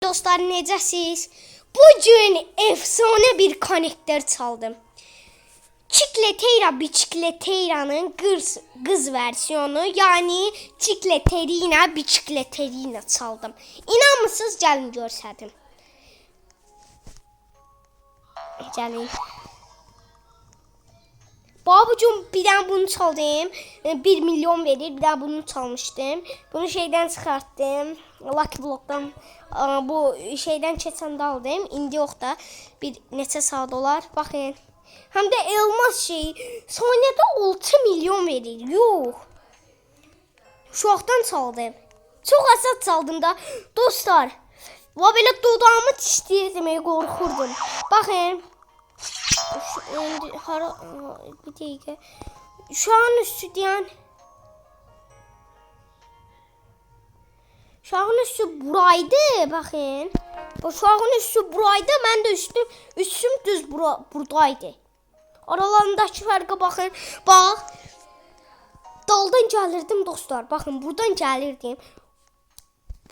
Dostlar, necəsiz? Bugün efsane bir konnektör çaldım. Çikleteyra biçikleteyranın kız versiyonu, yani çikleterina biçikleterina çaldım. İnanmısınız, gəlin görsədim. Gəlin. Babucum, bir tane bunu çaldım. 1 milyon verir. Bir daha bunu çalmıştım. Bunu şeyden çıkarttım. Lucky Block'tan bu şeyden keçəndə aldım. İndi yox da bir neçə saat olar. Baxın. Hem de elmas şey. Saniyədə 6 milyon verir. Yox. Uşaqdan çaldım. Çox asat çaldım da. Dostlar. Va belə dodağımı dişləyir deməyə qorxurdum. Baxın. Bir dakika. Şu an üstü diyen. Şu an üstü buraydı. Bakın. Şu an üstü buraydı. Ben de üstüm düz buradaydı. Aralarındaki farka bakın. Bak. Daldan gelirdim dostlar. Bakın buradan gelirdim.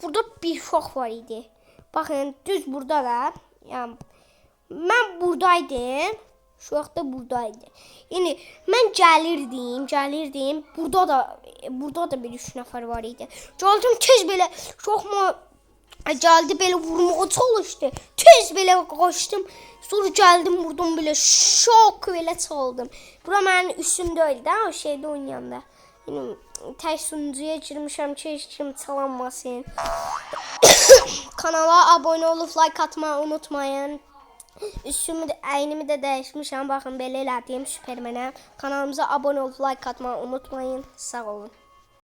Burada bir uşaq var idi. Bakın düz burada da. Yani ben buradaydım. Şu vaxtda buradaydı. Yəni mən gəlirdim. Burada da bir 3 nəfər var idi. Gəldim tez belə çoxmu gəldi belə vurmağa çalışdı. Tez belə qaçdım. Sonra gəldim vurdum belə şok belə çaldım. Bura mənim üstümdə idi o şeydə oynayanda. Yəni tək sunucuya girmişəm ki, heç kim çalanmasın. Kanala abunə olub like atmayı unutmayın. Üstümü de, əynimi də dəyişmişəm. Baxın, belə elədiyim Süpermenə. Kanalımıza abunə olub like atmayı unutmayın. Sağ olun.